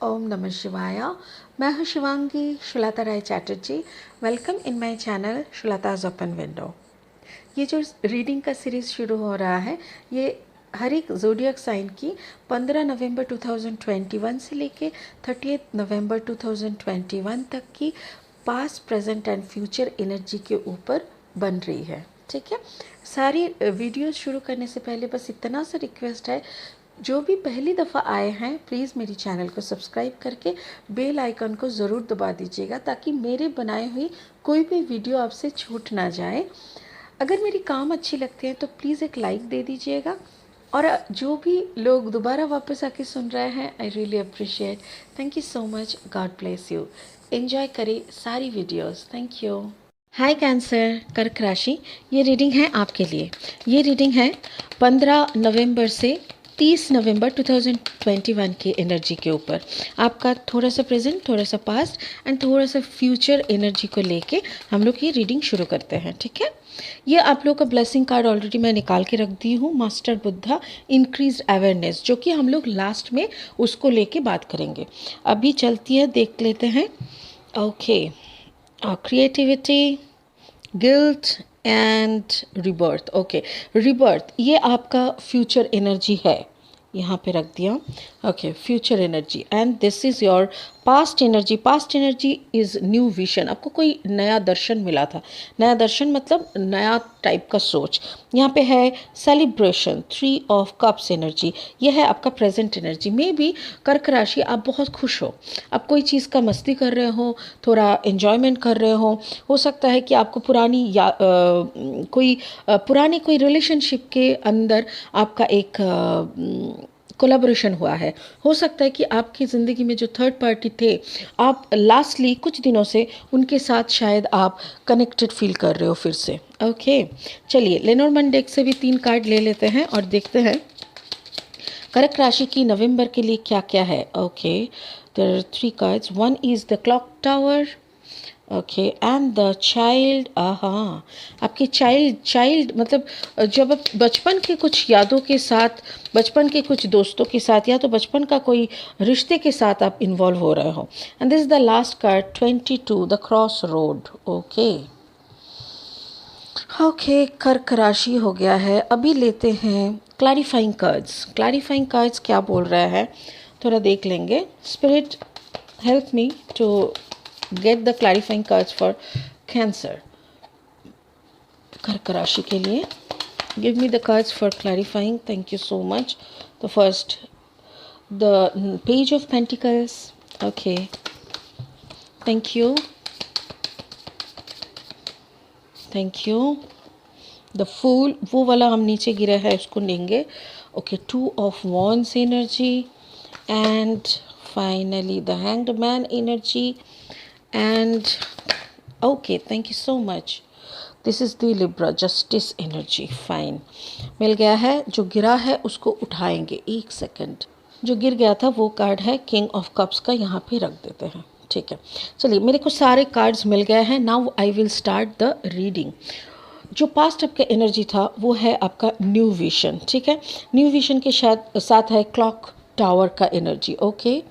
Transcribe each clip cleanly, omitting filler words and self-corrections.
ओम नमः शिवाय। मैं हूँ Shivangi Shulta Rai Chatterjee. Welcome in my channel Shulta's open window. ये जो रीडिंग का सीरीज़ शुरू हो रहा है ये हर एक ज़ोडियक साइन की 15 नवंबर 2021 से लेके 30 नवंबर 2021 तक की past, present and future energy के ऊपर बन रही है। ठीक है, सारी वीडियो शुरू करने से पहले बस इतना सा रिक्वेस्ट है, जो भी पहली दफ़ा आए हैं प्लीज़ मेरी चैनल को सब्सक्राइब करके बेल आइकन को ज़रूर दबा दीजिएगा ताकि मेरे बनाए हुई कोई भी वीडियो आपसे छूट ना जाए। अगर मेरी काम अच्छी लगती है तो प्लीज़ एक लाइक दे दीजिएगा। और जो भी लोग दोबारा वापस आके सुन रहे हैं, I really appreciate. Thank you so much. God bless you. Enjoy करें सारी videos. Thank you. Hi cancer, कर्क राशि। ये रीडिंग है आपके लिए। ये रीडिंग है 15 नवंबर से 30 नवंबर 2021 की एनर्जी के ऊपर। आपका थोड़ा सा प्रेजेंट, थोड़ा सा पास्ट एंड थोड़ा सा फ्यूचर एनर्जी को लेके हम लोग ये रीडिंग शुरू करते हैं। ठीक है, ये आप लोग का ब्लेसिंग कार्ड ऑलरेडी मैं निकाल के रख दी हूँ, मास्टर बुद्धा इंक्रीज अवेयरनेस, जो कि हम लोग लास्ट में उसको लेके बात करेंगे। अभी चलती है, देख लेते हैं। Okay, creativity, guilt and rebirth. Okay, rebirth ये आपका फ्यूचर एनर्जी है, यहाँ पे रख दिया। Okay, future energy and this is your past energy. Past energy is new vision. आपको कोई नया दर्शन मिला था। नया दर्शन मतलब नया टाइप का सोच। यहाँ पे है सेलिब्रेशन, 3 ऑफ कप्स एनर्जी। ये है आपका प्रेजेंट एनर्जी। मे बी कर्क राशि आप बहुत खुश हो, आप कोई चीज़ का मस्ती कर रहे हो, थोड़ा एन्जॉयमेंट कर रहे हो सकता है कि आपको पुरानी कोई रिलेशनशिप के अंदर आपका एक कोलैबोरेशन हुआ है। हो सकता है कि आपकी ज़िंदगी में जो थर्ड पार्टी थे, आप लास्टली कुछ दिनों से उनके साथ शायद आप कनेक्टेड फील कर रहे हो फिर से। ओके, चलिए लेनोर्मन डेक से भी 3 कार्ड ले लेते हैं और देखते हैं कर्क राशि की नवंबर के लिए क्या क्या है। Okay, there are 3 cards. One is the clock tower. Okay, and the child. हाँ, आपकी चाइल्ड मतलब जब आप बचपन के कुछ यादों के साथ, बचपन के कुछ दोस्तों के साथ, या तो बचपन का कोई रिश्ते के साथ आप इन्वॉल्व हो रहे हो। And this is the last card 22, the cross road. Okay okay, कर्क राशि हो गया है। अभी लेते हैं क्लैरिफाइंग कार्ड्स। क्लैरिफाइंग कार्ड्स क्या बोल रहा है थोड़ा देख लेंगे। Spirit help me to get the clarifying cards for Cancer. कर्क राशि के लिए give me the cards for clarifying. Thank you so much. The first, the Page of Pentacles. Okay, thank you. Thank you. The Fool, वो वाला हम नीचे गिरा है उसको लेंगे। Okay, 2 of Wands energy and finally the Hanged Man energy. And okay, thank you so much. This is the Libra Justice energy. Fine, मिल गया है। जो गिरा है उसको उठाएंगे। एक सेकंड, जो गिर गया था वो कार्ड है किंग ऑफ कप्स का, यहाँ पे रख देते हैं। ठीक है, चलिए मेरे को सारे कार्ड्स मिल गए हैं। Now I will start the reading. जो पास्ट आपका एनर्जी था वो है आपका न्यू विजन। ठीक है, न्यू विजन के साथ है क्लॉक टावर का एनर्जी। ओके,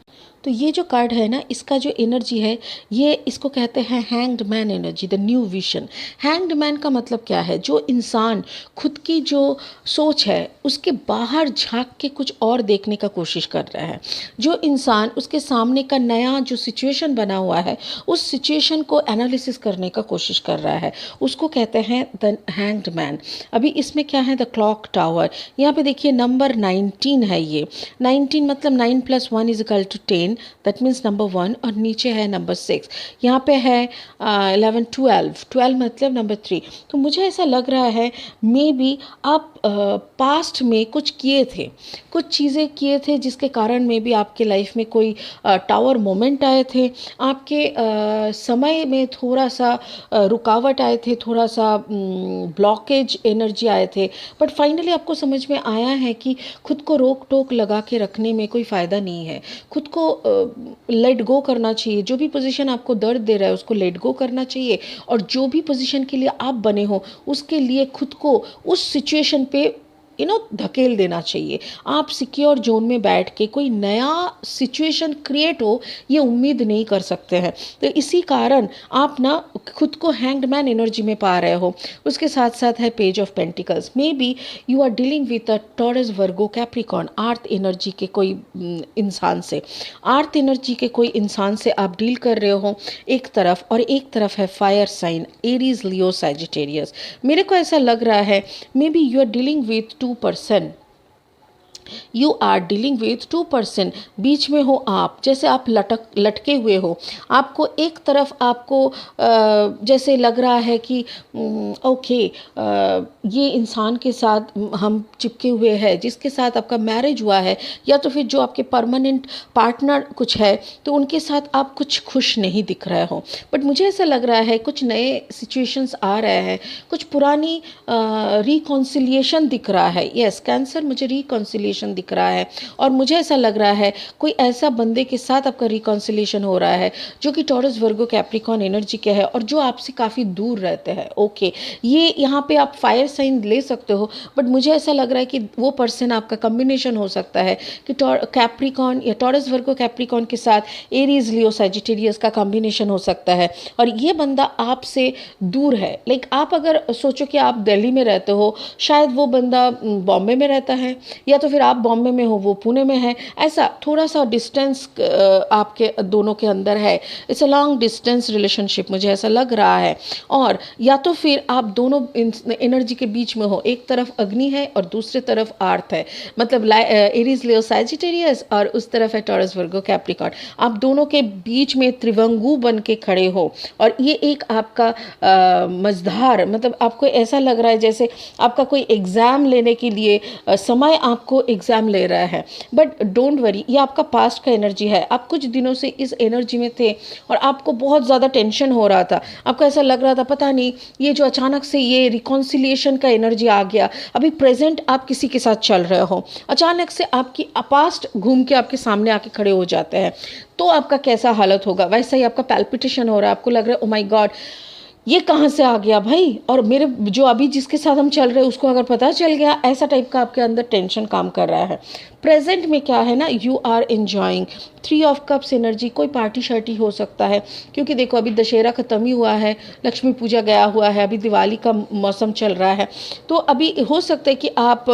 तो ये जो कार्ड है ना, इसका जो एनर्जी है ये इसको कहते हैं hanged man energy, the new vision. Hanged man का मतलब क्या है? जो इंसान खुद की जो सोच है उसके बाहर झांक के कुछ और देखने का कोशिश कर रहा है। जो इंसान उसके सामने का नया जो सिचुएशन बना हुआ है उस सिचुएशन को एनालिसिस करने का कोशिश कर रहा है, उसको कहते हैं द हैंग्ड मैन। अभी इसमें क्या है? The clock tower. यहाँ पे देखिए नंबर 19 है। ये 19 मतलब 9 + 1 = 10, दैट मीन्स नंबर 1। और नीचे है नंबर 6। यहाँ पे है 11, 12 मतलब नंबर 3। तो मुझे ऐसा लग रहा है मे बी आप पास्ट में कुछ किए थे, कुछ चीज़ें किए थे जिसके कारण में भी आपके लाइफ में कोई टावर मोमेंट आए थे, आपके समय में थोड़ा सा रुकावट आए थे, थोड़ा सा ब्लॉकेज एनर्जी आए थे। बट फाइनली आपको समझ में आया है कि खुद को रोक टोक लगा के रखने में कोई फ़ायदा नहीं है। खुद को लेट गो करना चाहिए। जो भी पोजीशन आपको दर्द दे रहा है उसको लेट गो करना चाहिए। और जो भी पोजीशन के लिए आप बने हो उसके लिए खुद को उस सिचुएशन पे धकेल देना चाहिए। आप सिक्योर जोन में बैठ के कोई नया सिचुएशन क्रिएट हो ये उम्मीद नहीं कर सकते हैं। तो इसी कारण आप ना खुद को हैंग्ड मैन एनर्जी में पा रहे हो। उसके साथ साथ है page of pentacles. May be you are dealing with a Taurus, Virgo, Capricorn, earth energy के कोई इंसान से, अर्थ एनर्जी के कोई इंसान से आप डील कर रहे हो एक तरफ, और एक तरफ है fire sign Aries, Leo, Sagittarius. मेरे को ऐसा लग रहा है may be you are dealing with 2%, you are dealing with 2%। बीच में हो आप, जैसे आप लटके हुए हो। आपको एक तरफ आपको जैसे लग रहा है कि ओके ये इंसान के साथ हम चिपके हुए हैं, जिसके साथ आपका मैरिज हुआ है, या तो फिर जो आपके परमानेंट पार्टनर कुछ है, तो उनके साथ आप कुछ खुश नहीं दिख रहे हो। बट मुझे ऐसा लग रहा है कुछ नए सिचुएशंस आ रहे हैं, कुछ पुरानी रिकॉन्सिलिएशन दिख रहा है। यस कैंसर, मुझे रिकॉन्सिलिएशन दिख रहा है, और मुझे ऐसा लग रहा है कोई ऐसा बंदे के साथ आपका रिकॉन्सिलिएशन हो रहा है जो कि टॉरस, वर्गो, कैप्रिकॉर्न एनर्जी के है, और जो आपसे काफ़ी दूर रहते हैं। ओके ये यहाँ पे आप फायर साइन ले सकते हो, बट मुझे ऐसा लग रहा है कि वो पर्सन आपका कम्बिनेशन हो सकता है कि कैप्रिकॉर्न या टॉरस, वर्गो, कैप्रिकॉर्न के साथ एरीज, लियो, सैजिटेरियस का कॉम्बिनेशन हो सकता है, और ये बंदा आपसे दूर है। लाइक आप अगर सोचो कि आप दिल्ली में रहते हो, शायद वो बंदा बॉम्बे में रहता है, या तो फिर आप बॉम्बे में हो वो पुणे में है। ऐसा थोड़ा सा डिस्टेंस आपके दोनों के अंदर है। It's a long distance relationship, मुझे ऐसा लग रहा है। और या तो फिर आप दोनों एनर्जी के बीच में हो, एक तरफ अग्नि है और दूसरी तरफ अर्थ है, मतलब एरीज, लियो, सैजिटेरियस, और उस तरफ है टॉरस, वर्गो, कैप्रिकॉर्न। आप दोनों के बीच में त्रिवंगु बन के खड़े हो, और ये एक आपका मझधार, मतलब आपको ऐसा लग रहा है जैसे आपका कोई एग्ज़ाम लेने के लिए समय आपको एग्ज़ाम ले रहा है। बट डोंट वरी, ये आपका पास्ट का एनर्जी है। आप कुछ दिनों से इस एनर्जी में थे और आपको बहुत ज़्यादा टेंशन हो रहा था। आपको ऐसा लग रहा था पता नहीं ये जो अचानक से ये रिकॉन्सिलिएशन का एनर्जी आ गया। अभी प्रेजेंट आप किसी के साथ चल रहे हो, अचानक से आपकी पास्ट घूम के आपके सामने आके खड़े हो जाते हैं, तो आपका कैसा हालत होगा। वैसा ही आपका पैल्पिटेशन हो रहा है, आपको लग रहा है ओ माय गॉड ये कहाँ से आ गया भाई, और मेरे जो अभी जिसके साथ हम चल रहे हैं उसको अगर पता चल गया, ऐसा टाइप का आपके अंदर टेंशन काम कर रहा है। प्रेजेंट में क्या है ना, you are enjoying 3 of cups energy. कोई पार्टी शार्टी हो सकता है, क्योंकि देखो अभी दशहरा ख़त्म ही हुआ है, लक्ष्मी पूजा गया हुआ है, अभी दिवाली का मौसम चल रहा है, तो अभी हो सकता है कि आप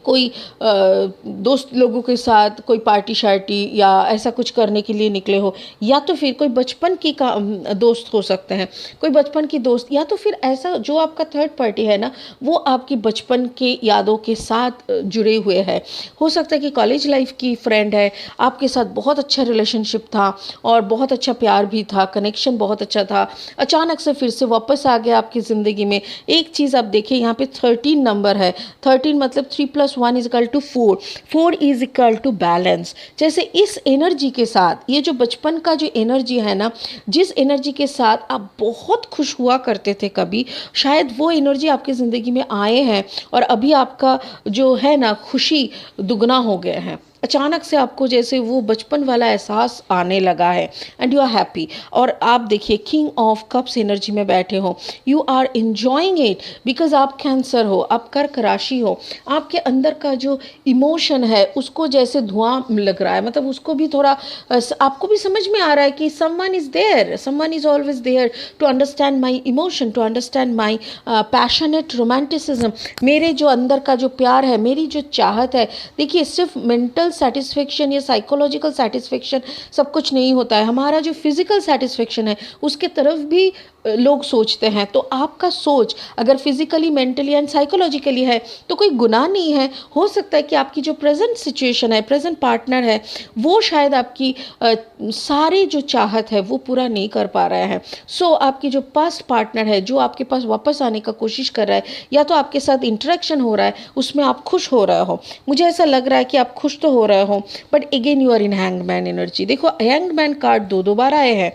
कोई दोस्त लोगों के साथ कोई पार्टी शार्टी या ऐसा कुछ करने के लिए निकले हो, या तो फिर कोई बचपन की का दोस्त हो सकते हैं, कोई बचपन की दोस्त, या तो फिर ऐसा जो आपका थर्ड पार्टी है ना, वो आपकी बचपन के यादों के साथ जुड़े हुए हैं। हो सकता है कि कॉलेज लाइफ की फ्रेंड है, आपके साथ बहुत अच्छा रिलेशनशिप था और बहुत अच्छा प्यार भी था, कनेक्शन बहुत अच्छा था, अचानक से फिर से वापस आ गया आपकी ज़िंदगी में। एक चीज़ आप देखिए यहाँ पे 13 नंबर है, 13 मतलब 3+1 is equal to 4, 4 is equal to balance. जैसे इस एनर्जी के साथ, ये जो बचपन का जो एनर्जी है ना, जिस एनर्जी के साथ आप बहुत खुश हुआ करते थे कभी, शायद वो एनर्जी आपकी ज़िंदगी में आए हैं और अभी आपका जो है ना खुशी दुगना हो गया है। अचानक से आपको जैसे वो बचपन वाला एहसास आने लगा है एंड यू आर हैप्पी। और आप देखिए किंग ऑफ कप्स एनर्जी में बैठे हो, you are enjoying it because आप कैंसर हो, आप कर्क राशि हो, आपके अंदर का जो इमोशन है उसको जैसे धुआं लग रहा है, मतलब उसको भी थोड़ा आपको भी समझ में आ रहा है कि someone is there, someone is always there to understand my emotion, to understand my passionate romanticism. मेरे जो अंदर का जो प्यार है, मेरी जो चाहत है, देखिए सिर्फ मेंटल सेटिस्फेक्शन या साइकोलॉजिकल सेटिस्फेक्शन सब कुछ नहीं होता है, हमारा जो फिजिकल सेटिस्फेक्शन है उसके तरफ भी लोग सोचते हैं। तो आपका सोच अगर फिजिकली, मेंटली एंड साइकोलॉजिकली है तो कोई गुनाह नहीं है। हो सकता है कि आपकी जो प्रेजेंट सिचुएशन है, प्रेजेंट पार्टनर है, वो शायद आपकी सारी जो चाहत है वो पूरा नहीं कर पा रहा है। सो आपकी जो पास्ट पार्टनर है जो आपके पास वापस आने का कोशिश कर रहा है या तो आपके साथ इंटरेक्शन हो रहा है उसमें आप खुश हो रहे हो, मुझे ऐसा लग रहा है कि आप खुश तो हो रहे हो, but again you are in hangman energy. देखो हैंगमैन कार्ड दो बार आए हैं,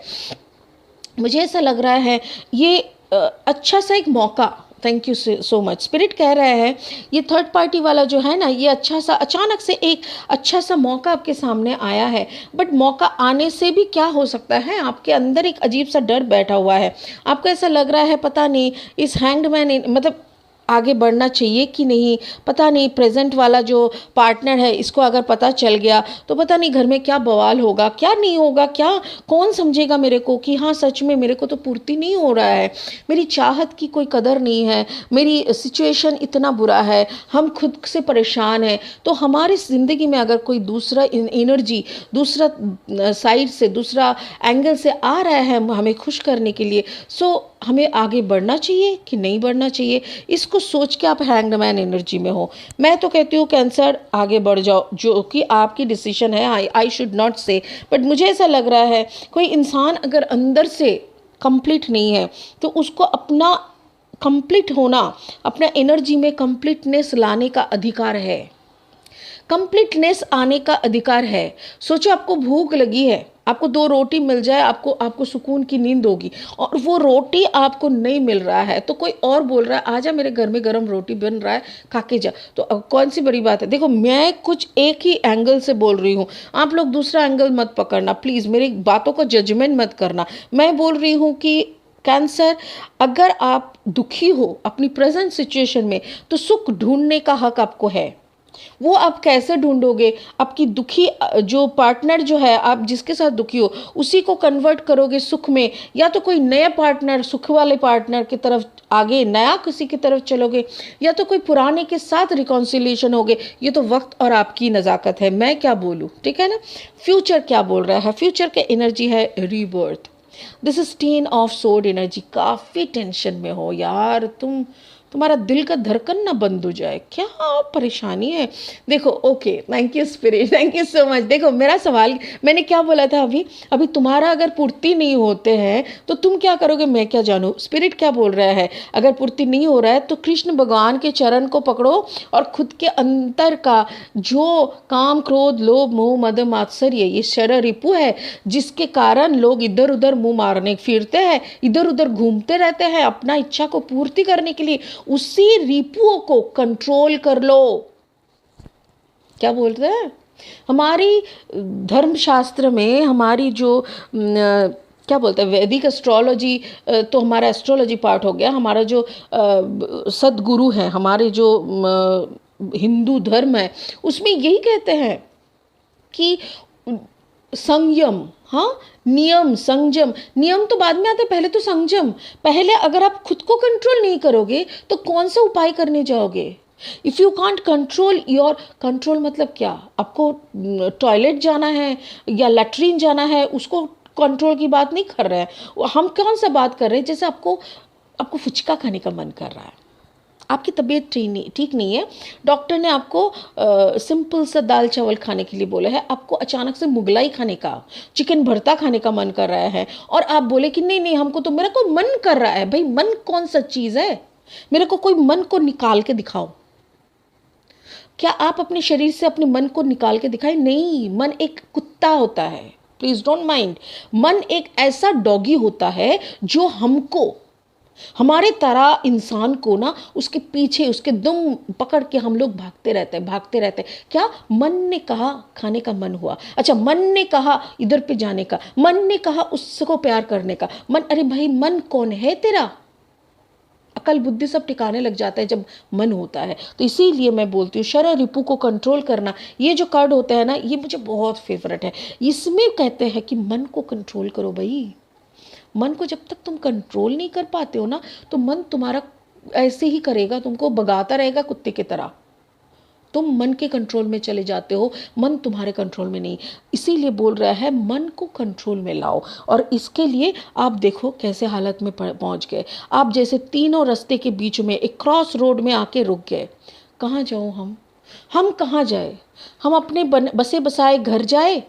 मुझे ऐसा लग रहा है ये अच्छा सा एक मौका, thank you so much, spirit कह रहे हैं ये थर्ड पार्टी वाला जो है ना, ये अच्छा सा अचानक से एक अच्छा सा मौका आपके सामने आया है। बट मौका आने से भी क्या हो सकता है, आपके अंदर एक अजीब सा डर बैठा हुआ है, आपको ऐसा लग रहा है पता नहीं इस हैंग्ड मैन मतलब आगे बढ़ना चाहिए कि नहीं, पता नहीं प्रेजेंट वाला जो पार्टनर है इसको अगर पता चल गया तो पता नहीं घर में क्या बवाल होगा, क्या नहीं होगा, क्या कौन समझेगा मेरे को कि हाँ सच में मेरे को तो पूर्ति नहीं हो रहा है, मेरी चाहत की कोई कदर नहीं है, मेरी सिचुएशन इतना बुरा है, हम खुद से परेशान हैं। तो हमारी ज़िंदगी में अगर कोई दूसरा एनर्जी, दूसरा साइड से, दूसरा एंगल से आ रहा है हमें खुश करने के लिए, सो हमें आगे बढ़ना चाहिए कि नहीं बढ़ना चाहिए, इसको सोच के आप हैंग्ड मैन एनर्जी में हो। मैं तो कहती हूँ कैंसर आगे बढ़ जाओ, जो कि आपकी डिसीजन है, आई शुड नॉट से, बट मुझे ऐसा लग रहा है कोई इंसान अगर अंदर से कंप्लीट नहीं है तो उसको अपना कंप्लीट होना, अपना एनर्जी में कंप्लीटनेस लाने का अधिकार है, कंप्लीटनेस आने का अधिकार है। सोचो आपको भूख लगी है, आपको 2 रोटी मिल जाए, आपको सुकून की नींद होगी, और वो रोटी आपको नहीं मिल रहा है तो कोई और बोल रहा है आजा मेरे घर में गर्म रोटी बन रहा है खा के जा, तो अब कौन सी बड़ी बात है। देखो मैं कुछ एक ही एंगल से बोल रही हूँ, आप लोग दूसरा एंगल मत पकड़ना प्लीज़, मेरी बातों को जजमेंट मत करना। मैं बोल रही हूँ कि कैंसर, अगर आप दुखी हो अपनी प्रेजेंट सिचुएशन में तो सुख ढूंढने का हक आपको है। वो आप कैसे ढूंढोगे? आपकी दुखी जो पार्टनर जो है, आप जिसके साथ दुखी हो उसी को कन्वर्ट करोगे सुख में, या तो कोई नया पार्टनर, सुख वाले पार्टनर की तरफ आगे नया किसी की तरफ चलोगे, या तो कोई पुराने के साथ रिकॉन्सिलिएशन होगे। ये तो वक्त और आपकी नज़ाकत है, मैं क्या बोलूँ, ठीक है ना। फ्यूचर क्या बोल रहा है? फ्यूचर के एनर्जी है rebirth. This is 10 of sword energy. काफ़ी टेंशन में हो यार, तुम्हारा दिल का धड़कन ना बंद हो जाए, क्या परेशानी है। देखो okay, thank you spirit, thank you so much. देखो मेरा सवाल, मैंने क्या बोला था अभी अभी तुम्हारा अगर पूर्ति नहीं होते हैं तो तुम क्या करोगे, मैं क्या जानूँ। स्पिरिट क्या बोल रहा है, अगर पूर्ति नहीं हो रहा है तो कृष्ण भगवान के चरण को पकड़ो और खुद के अंतर का जो काम, क्रोध, लोभ, मोह, मद, मात्सर्य, ये शर रिपु है जिसके कारण लोग इधर उधर मुंह मारने फिरते हैं, इधर उधर घूमते रहते हैं अपना इच्छा को पूर्ति करने के लिए, उसी रिपुओं को कंट्रोल कर लो। क्या बोल रहे हैं हमारी धर्मशास्त्र में, हमारी जो क्या बोलते हैं वैदिक एस्ट्रोलॉजी, तो हमारा एस्ट्रोलॉजी पार्ट हो गया, हमारा जो सदगुरु हैं, हमारे जो हिंदू धर्म है, उसमें यही कहते हैं कि संयम, हाँ नियम, संयम, नियम तो बाद में आता है, पहले तो संयम। पहले अगर आप खुद को कंट्रोल नहीं करोगे तो कौन सा उपाय करने जाओगे। If you can't control your, control मतलब क्या, आपको टॉयलेट जाना है या लैट्रीन जाना है, उसको कंट्रोल की बात नहीं कर रहे हैं हम। कौन सा बात कर रहे हैं, जैसे आपको फुचका खाने का मन कर रहा है, आपकी तबीयत ठीक नहीं है, डॉक्टर ने आपको सिंपल सा दाल चावल खाने के लिए बोला है, आपको अचानक से मुगलाई खाने का, चिकन भरता खाने का मन कर रहा है, और आप बोले कि नहीं नहीं हमको तो, मेरा को मन कर रहा है। भाई मन कौन सा चीज़ है, मेरे को कोई मन को निकाल के दिखाओ। क्या आप अपने शरीर से अपने मन को निकाल के दिखाए? नहीं, मन एक कुत्ता होता है, प्लीज डोंट माइंड। मन एक ऐसा डॉगी होता है जो हमको, हमारे तरह इंसान को ना, उसके पीछे उसके दुम पकड़ के हम लोग भागते रहते हैं, भागते रहते हैं। क्या मन ने कहा खाने का मन हुआ, अच्छा मन ने कहा इधर पे जाने का, मन ने कहा उसको प्यार करने का मन, अरे भाई मन कौन है तेरा, अकल बुद्धि सब ठिकाने लग जाता है जब मन होता है। तो इसीलिए मैं बोलती हूँ शर रिपु को कंट्रोल करना, ये जो कार्ड होता है ना, ये मुझे बहुत फेवरेट है। इसमें कहते हैं कि मन को कंट्रोल करो भाई। मन को जब तक तुम कंट्रोल नहीं कर पाते हो ना, तो मन तुम्हारा ऐसे ही करेगा, तुमको भगाता रहेगा कुत्ते की तरह। तुम मन के कंट्रोल में चले जाते हो, मन तुम्हारे कंट्रोल में नहीं। इसीलिए बोल रहा है मन को कंट्रोल में लाओ, और इसके लिए आप देखो कैसे हालत में पहुंच गए। आप जैसे तीनों रास्ते के बीच में एक क्रॉस रोड में आके रुक गए। कहाँ जाओ हम कहाँ जाए? हम अपने बसे बसाए घर जाए,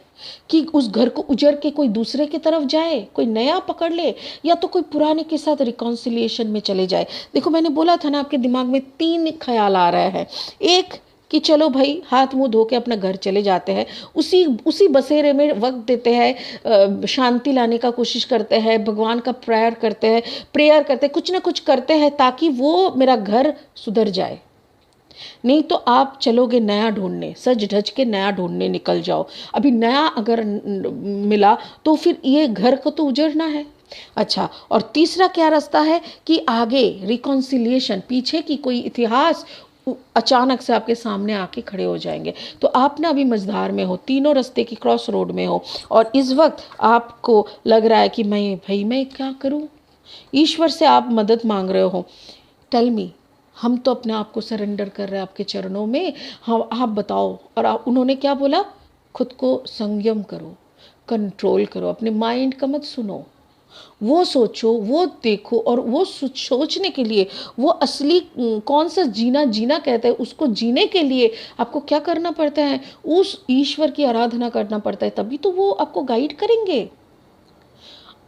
कि उस घर को उजड़ के कोई दूसरे की तरफ जाए, कोई नया पकड़ ले, या तो कोई पुराने के साथ रिकॉन्सिलिएशन में चले जाए। देखो मैंने बोला था ना, आपके दिमाग में 3 ख्याल आ रहा है। एक कि चलो भाई हाथ मुंह धो के अपना घर चले जाते हैं, उसी बसेरे में वक्त देते हैं, शांति लाने का कोशिश करते हैं, भगवान का प्रेयर करते हैं, कुछ ना कुछ करते हैं ताकि वो मेरा घर सुधर जाए। नहीं तो आप चलोगे नया ढूंढने, सज धज के नया ढूंढने निकल जाओ। अभी नया अगर मिला तो फिर ये घर को तो उजड़ना है, अच्छा, और तीसरा क्या रास्ता है कि आगे रिकॉन्सिलिएशन, पीछे की कोई इतिहास अचानक से आपके सामने आके खड़े हो जाएंगे। तो आप ना अभी मझधार में हो, तीनों रास्ते की क्रॉस रोड में हो, और इस वक्त आपको लग रहा है कि मैं क्या करूं। ईश्वर से आप मदद मांग रहे हो। टेल मी, हम तो अपने आप को सरेंडर कर रहे हैं आपके चरणों में। हम, आप बताओ। और उन्होंने क्या बोला? खुद को संयम करो, कंट्रोल करो, अपने माइंड का मत सुनो, वो सोचो, वो देखो, और वो सोचने के लिए, वो असली कौन सा जीना जीना कहते हैं, उसको जीने के लिए आपको क्या करना पड़ता है? उस ईश्वर की आराधना करना पड़ता है, तभी तो वो आपको गाइड करेंगे।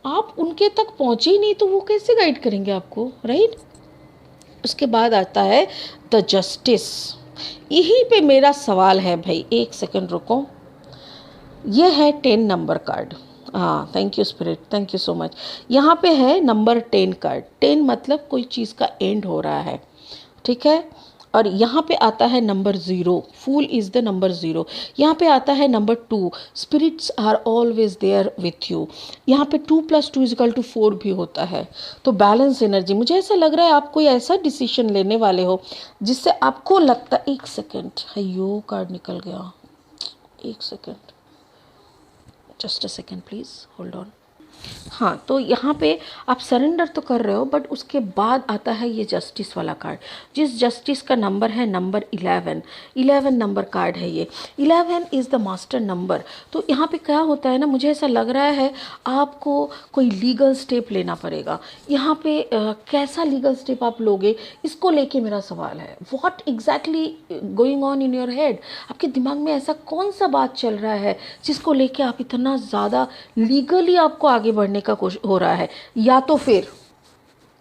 आप उनके तक पहुंचे ही नहीं तो वो कैसे गाइड करेंगे आपको, राइट? उसके बाद आता है द जस्टिस। यहीं पे मेरा सवाल है भाई, एक सेकंड रुको। ये है 10 नंबर कार्ड। हाँ, thank you spirit, thank you so much. यहाँ पे है नंबर 10 कार्ड। 10 मतलब कोई चीज़ का एंड हो रहा है, ठीक है। और यहाँ पे आता है number 0, fool is the number 0। यहाँ पे आता है number 2, spirits are always there with you. यहाँ पे 2 + 2 = 4 भी होता है। तो बैलेंस एनर्जी, मुझे ऐसा लग रहा है आप कोई ऐसा डिसीजन लेने वाले हो जिससे आपको लगता, एक सेकेंड, अयो कार्ड निकल गया, एक second, just a second please, hold on. हाँ, तो यहाँ पे आप सरेंडर तो कर रहे हो, बट उसके बाद आता है ये जस्टिस वाला कार्ड, जिस जस्टिस का नंबर है नंबर 11। 11 नंबर कार्ड है ये। 11 इज़ द मास्टर नंबर। तो यहाँ पे क्या होता है ना, मुझे ऐसा लग रहा है आपको कोई लीगल स्टेप लेना पड़ेगा। यहाँ पे कैसा लीगल स्टेप आप लोगे, इसको लेके मेरा सवाल है। What exactly going on in your head? आपके दिमाग में ऐसा कौन सा बात चल रहा है जिसको लेके आप इतना ज़्यादा लीगली आपको आगे बढ़ने का कोशिश हो रहा है? या तो फिर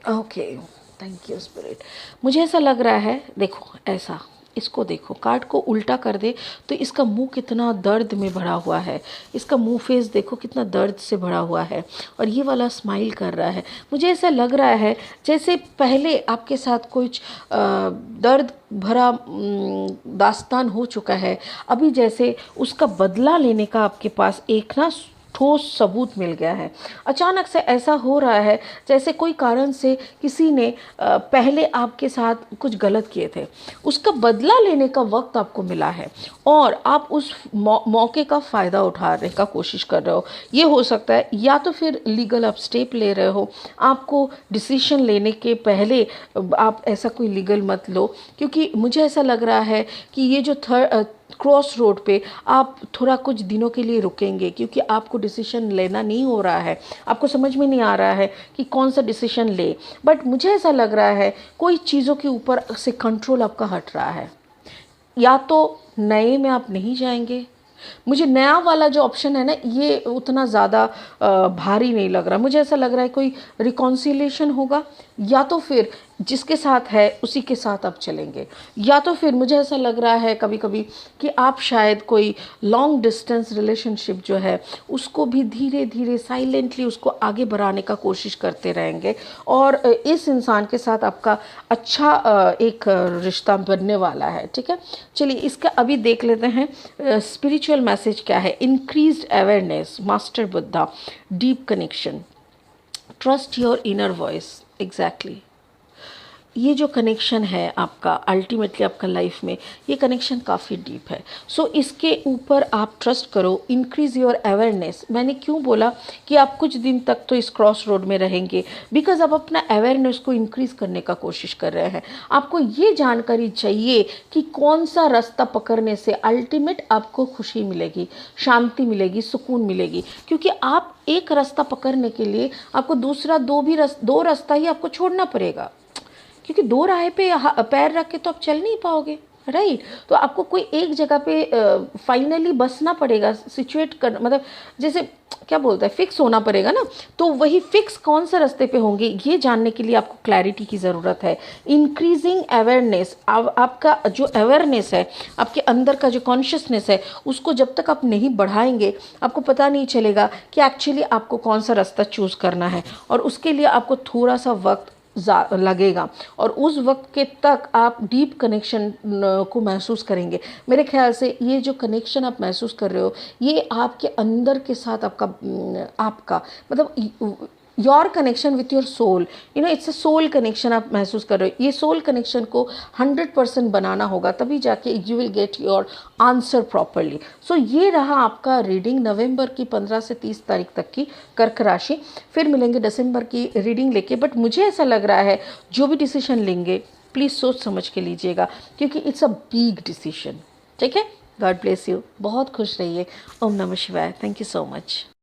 ओके, थैंक यू स्पिरिट, मुझे ऐसा लग रहा है, देखो ऐसा, इसको देखो, कार्ड को उल्टा कर दे तो इसका मुंह कितना दर्द में भरा हुआ है। इसका मुंह फेस देखो कितना दर्द से भरा हुआ है, और ये वाला स्माइल कर रहा है। मुझे ऐसा लग रहा है जैसे पहले आपके साथ कुछ दर्द भरा दास्तान हो चुका है, अभी जैसे उसका बदला लेने का आपके पास एक ना ठोस सबूत मिल गया है। अचानक से ऐसा हो रहा है जैसे कोई कारण से किसी ने पहले आपके साथ कुछ गलत किए थे, उसका बदला लेने का वक्त आपको मिला है, और आप उस मौके का फ़ायदा उठाने का कोशिश कर रहे हो। ये हो सकता है, या तो फिर लीगल आप स्टेप ले रहे हो। आपको डिसीजन लेने के पहले आप ऐसा कोई लीगल मत लो, क्योंकि मुझे ऐसा लग रहा है कि ये जो क्रॉस रोड पे आप थोड़ा कुछ दिनों के लिए रुकेंगे, क्योंकि आपको डिसीजन लेना नहीं हो रहा है, आपको समझ में नहीं आ रहा है कि कौन सा डिसीजन ले। बट मुझे ऐसा लग रहा है कोई चीज़ों के ऊपर से कंट्रोल आपका हट रहा है। या तो नए में आप नहीं जाएंगे, मुझे नया वाला जो ऑप्शन है ना, ये उतना ज़्यादा भारी नहीं लग रहा। मुझे ऐसा लग रहा है कोई रिकॉन्सिलेशन होगा, या तो फिर जिसके साथ है उसी के साथ आप चलेंगे, या तो फिर मुझे ऐसा लग रहा है कभी कभी कि आप शायद कोई लॉन्ग डिस्टेंस रिलेशनशिप जो है उसको भी धीरे धीरे साइलेंटली उसको आगे बढ़ाने का कोशिश करते रहेंगे, और इस इंसान के साथ आपका अच्छा एक रिश्ता बनने वाला है। ठीक है, चलिए इसका अभी देख लेते हैं स्पिरिचुअल मैसेज क्या है। Increased awareness, master Buddha, deep connection, trust your inner voice. Exactly, ये जो कनेक्शन है आपका अल्टीमेटली आपका लाइफ में, ये कनेक्शन काफ़ी डीप है। सो इसके ऊपर आप ट्रस्ट करो। इंक्रीज़ योर अवेयरनेस, मैंने क्यों बोला कि आप कुछ दिन तक तो इस क्रॉस रोड में रहेंगे, बिकॉज आप अपना अवेयरनेस को इंक्रीज़ करने का कोशिश कर रहे हैं। आपको ये जानकारी चाहिए कि कौन सा रास्ता पकड़ने से अल्टीमेट आपको खुशी मिलेगी, शांति मिलेगी, सुकून मिलेगी, क्योंकि आप एक रास्ता पकड़ने के लिए आपको दूसरा दो रास्ता ही आपको छोड़ना पड़ेगा, क्योंकि दो राह पे पैर रख के तो आप चल नहीं पाओगे, राइट। तो आपको कोई एक जगह पे फाइनली बसना पड़ेगा, सिचुएट कर, मतलब जैसे क्या बोलता है, फिक्स होना पड़ेगा ना। तो वही फिक्स कौन सा रास्ते पे होंगे, ये जानने के लिए आपको क्लैरिटी की ज़रूरत है। इंक्रीजिंग अवेयरनेस, आपका जो अवेयरनेस है, आपके अंदर का जो कॉन्शियसनेस है, उसको जब तक आप नहीं बढ़ाएंगे आपको पता नहीं चलेगा कि एक्चुअली आपको कौन सा रास्ता चूज़ करना है, और उसके लिए आपको थोड़ा सा वक्त लगेगा, और उस वक्त के तक आप डीप कनेक्शन को महसूस करेंगे। मेरे ख्याल से ये जो कनेक्शन आप महसूस कर रहे हो, ये आपके अंदर के साथ आपका मतलब your connection with your soul, it's a soul connection आप महसूस कर रहे हो। ये सोल कनेक्शन को 100% बनाना होगा, तभी जाके you will get your answer properly. So ये रहा आपका रीडिंग नवंबर की 15 से 30 तारीख तक की कर्क राशि। फिर मिलेंगे दिसंबर की रीडिंग लेके। बट मुझे ऐसा लग रहा है जो भी डिसीजन लेंगे प्लीज़ सोच समझ के लीजिएगा, क्योंकि इट्स अ बिग डिसीजन। ठीक है, गॉड ब्लेस यू, बहुत खुश रहिए। ओम नमः शिवाय, थैंक यू सो मच।